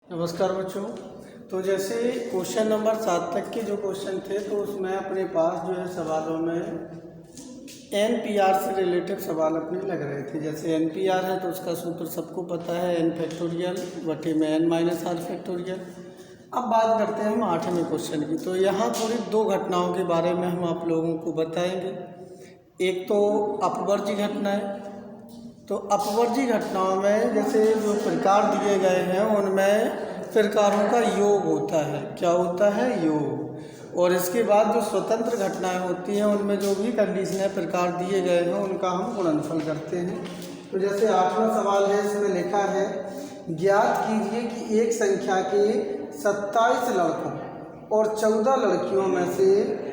नमस्कार बच्चों। तो जैसे क्वेश्चन नंबर 7 तक के जो क्वेश्चन थे तो उसमें अपने पास जो है सवालों में NPR से रिलेटेड सवाल अपने लग रहे थे। जैसे NPR है तो उसका सूत्र सबको पता है, n फैक्टोरियल बटे में n माइनस आर फैक्टोरियल। अब बात करते हैं हम 8वें क्वेश्चन की। तो यहाँ पूरी दो घटनाओं के बारे में हम आप लोगों को बताएंगे। एक तो अपवर्जी घटना है। तो अपवर्जी घटनाओं में जैसे जो प्रकार दिए गए हैं उनमें प्रकारों का योग होता है। क्या होता है? योग। और इसके बाद जो स्वतंत्र घटनाएं होती हैं उनमें जो भी कंडीशनें प्रकार दिए गए हैं उनका हम गुणनफल करते हैं। तो जैसे 8वां सवाल है, इसमें लिखा है ज्ञात कीजिए कि एक संख्या के 27 लड़कों और 14 लड़कियों में से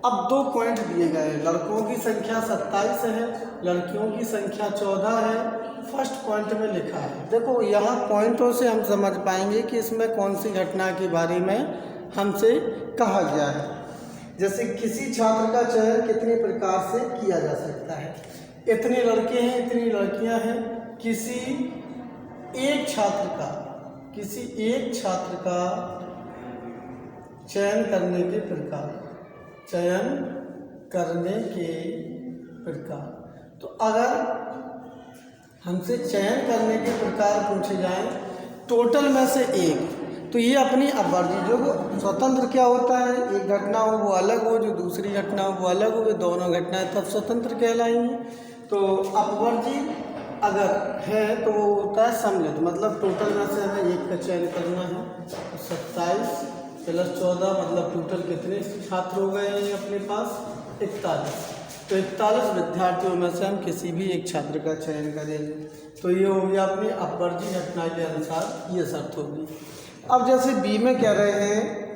अब 2 पॉइंट दिए गए हैं। लड़कों की संख्या 27 है, लड़कियों की संख्या 14 है। फर्स्ट पॉइंट में लिखा है, देखो यहाँ पॉइंटों से हम समझ पाएंगे कि इसमें कौन सी घटना के बारे में हमसे कहा गया है। जैसे किसी छात्र का चयन कितने प्रकार से किया जा सकता है। इतने लड़के हैं, इतनी लड़कियां हैं। किसी एक छात्र का चयन करने के प्रकार। तो अगर हमसे चयन करने के प्रकार पूछे जाएं टोटल में से एक, तो ये अपनी अपवर्जी जो स्वतंत्र क्या होता है, एक घटना हो वो अलग हो, जो दूसरी घटना हो वो अलग हो, वे दोनों घटनाएं तब स्वतंत्र कहलाएंगी। तो अपवर्जी अगर है तो वो होता है सम्मिलित, मतलब टोटल में से हमें एक का चयन करना है। तो 27 प्लस 14 मतलब टोटल कितने छात्र हो गए हैं अपने पास? 41। तो 41 विद्यार्थियों में से हम किसी भी एक छात्र का चयन करेंगे। तो ये हो गया अपनी अपवर्जी घटना के अनुसार ये शर्त होगी। अब जैसे बी में कह रहे हैं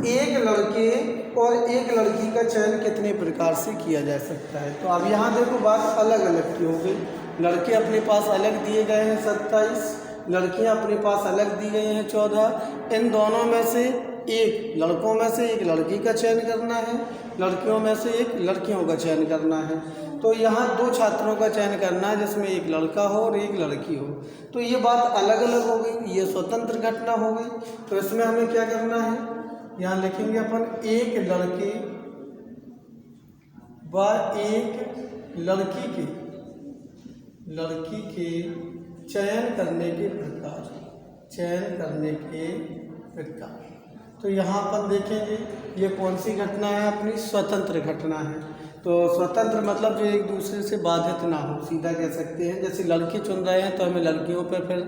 एक लड़के और एक लड़की का चयन कितने प्रकार से किया जा सकता है। तो अब यहाँ देखो बात अलग अलग की हो गई। लड़के अपने पास अलग दिए गए हैं 27, लड़कियाँ अपने पास अलग दी गई हैं 14। इन दोनों में से एक, लड़कों में से एक लड़की का चयन करना है, लड़कियों में से एक लड़कियों का चयन करना है। तो यहाँ 2 छात्रों का चयन करना है जिसमें एक लड़का हो और एक लड़की हो। तो ये बात अलग अलग हो गई, ये स्वतंत्र घटना हो गई। तो इसमें हमें क्या करना है, यहाँ लिखेंगे अपन एक लड़के व एक लड़की के चयन करने के प्रकार। तो यहाँ पर देखेंगे ये कौन सी घटना है, अपनी स्वतंत्र घटना है। तो स्वतंत्र मतलब जो एक दूसरे से बाधित ना हो, सीधा कह सकते हैं। जैसे लड़के चुन रहे हैं तो हमें लड़कियों पर फिर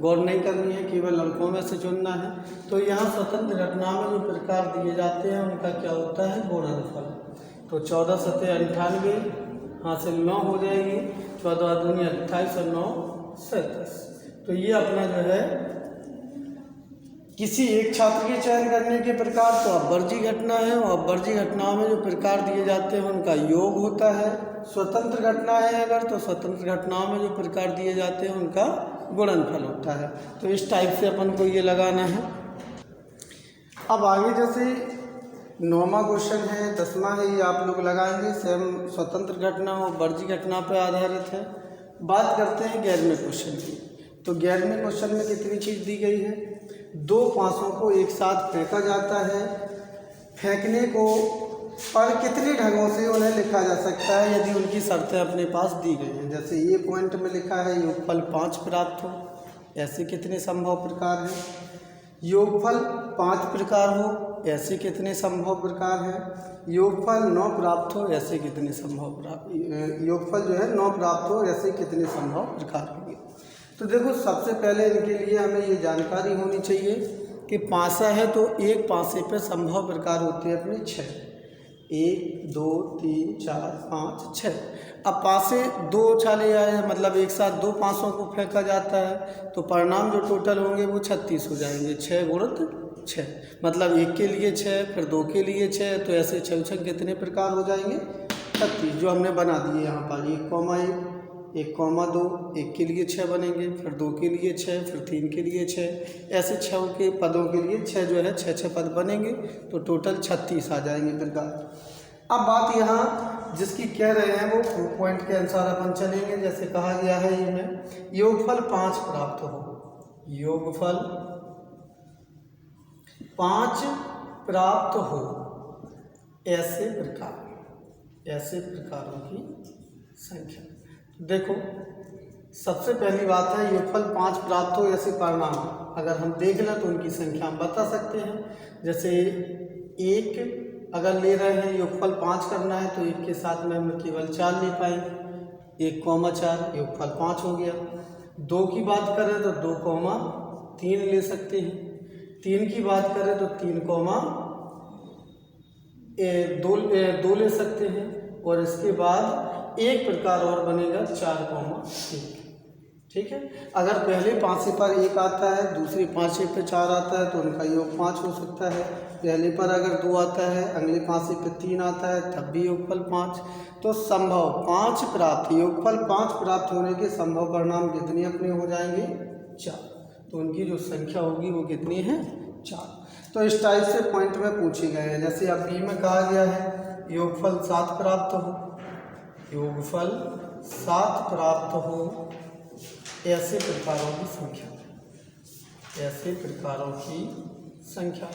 गौर नहीं करनी है, केवल लड़कों में से चुनना है। तो यहाँ स्वतंत्र घटना में जो प्रकार दिए जाते हैं उनका क्या होता है? गुणनफल। तो 14 सतह 98, हासिल 9 हो जाएगी। 14 दूनी 28 और 9 37। तो ये अपना जो है किसी एक छात्र के चयन करने के प्रकार तो अपवर्जी घटना है। और अपवर्जी घटनाओं में जो प्रकार दिए जाते हैं उनका योग होता है। स्वतंत्र घटना है अगर, तो स्वतंत्र घटनाओं में जो प्रकार दिए जाते हैं उनका गुणनफल होता है। तो इस टाइप से अपन को ये लगाना है। अब आगे जैसे 9वां क्वेश्चन है, 10वां है, ये आप लोग लगाएंगे। सेम स्वतंत्र घटना और वर्जी घटना पर आधारित है। बात करते हैं 11वें क्वेश्चन की। तो 11वें क्वेश्चन में कितनी चीज़ दी गई है? 2 पासों को एक साथ फेंका जाता है। फेंकने को पर कितने ढंगों से उन्हें लिखा जा सकता है यदि उनकी शर्तें अपने पास दी गई हैं। जैसे ये पॉइंट में लिखा है योगफल 5 प्राप्त हो, ऐसे कितने संभव प्रकार हैं। योगफल 5 प्रकार हो, ऐसे कितने संभव प्रकार हैं। योगफल 9 प्राप्त हो, ऐसे कितने संभव योगफल जो है 9 प्राप्त हो, ऐसे कितने संभव प्रकार होंगे। तो देखो सबसे पहले इनके लिए हमें ये जानकारी होनी चाहिए कि पासा है तो एक पासे पे संभव प्रकार होते हैं अपने 6। 1 2 3 4 5 6। अब पासे 2 उछाले आए, मतलब एक साथ 2 पासों को फेंका जाता है तो परिणाम जो टोटल होंगे वो 36 हो जाएंगे। 6 गुणित 6 मतलब 1 के लिए 6, फिर 2 के लिए 6, तो ऐसे 6 6 कितने प्रकार हो जाएंगे? 36, जो हमने बना दिए यहाँ पर 1, 1, 2, 1 के लिए 6 बनेंगे, फिर 2 के लिए 6, फिर 3 के लिए 6, ऐसे 6 के पदों के लिए 6 जो है 6 पद बनेंगे। तो टोटल 36 आ जाएंगे प्रकार। अब बात यहाँ जिसकी कह रहे हैं वो पॉइंट के अनुसार अपन चलेंगे। जैसे कहा गया है ये में योगफल 5 प्राप्त हो, योगफल 5 प्राप्त हो, ऐसे प्रकारों की संख्या। देखो सबसे पहली बात है योगफल 5 प्राप्त हो ऐसे परिणाम अगर हम देख लें तो उनकी संख्या हम बता सकते हैं। जैसे 1 अगर ले रहे हैं योगफल 5 करना है तो 1 के साथ में हम केवल 4 ले पाएंगे, 1,4 योगफल 5 हो गया। 2 की बात करें तो 2,3 ले सकते हैं। 3 की बात करें तो 3,2 ले सकते हैं। और इसके बाद एक प्रकार और बनेगा 4,1। ठीक है, अगर पहले पाँचे पर 1 आता है, दूसरे पाँचे पे 4 आता है तो उनका योग 5 हो सकता है। पहले पर अगर 2 आता है, अगले पाँचे पे 3 आता है, तब भी योगफल 5। तो संभव 5 प्राप्त, योगफल 5 प्राप्त होने के संभव परिणाम कितने अपने हो जाएंगे? 4। तो उनकी जो संख्या होगी वो कितनी है? 4। तो इस टाइप से पॉइंट में पूछे गए हैं। जैसे अब बी में कहा गया है योगफल 7 प्राप्त हो, योगफल 7 प्राप्त हो ऐसे प्रकारों की संख्या, ऐसे प्रकारों की संख्या।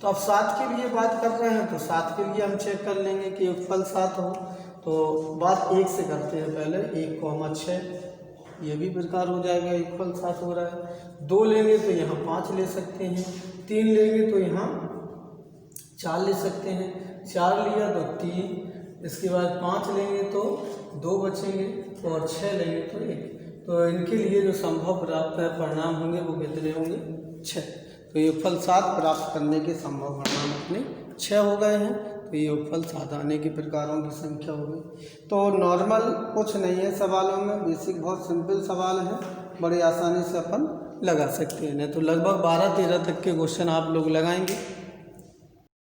तो अब 7 के लिए बात कर रहे हैं तो 7 के लिए हम चेक कर लेंगे कि योगफल 7 हो। तो बात 1 से करते हैं पहले, 1,6 ये भी प्रकार हो जाएगा, योगफल 7 हो रहा है। 2 लेंगे तो यहाँ 5 ले सकते हैं, 3 लेंगे तो यहाँ 4 ले सकते हैं, 4 लिया तो 3, इसके बाद 5 लेंगे तो 2 बचेंगे और 6 लेंगे तो 1। तो इनके लिए जो संभव प्राप्त परिणाम होंगे वो कितने होंगे? 6। तो योगफल 7 प्राप्त करने के संभव परिणाम अपने 6 हो गए हैं। तो योगफल 7 आने के प्रकारों की संख्या हो गई। तो नॉर्मल कुछ नहीं है सवालों में, बेसिक बहुत सिंपल सवाल है, बड़े आसानी से अपन लगा सकते हैं। नहीं तो लगभग 12-13 तक के क्वेश्चन आप लोग लगाएंगे।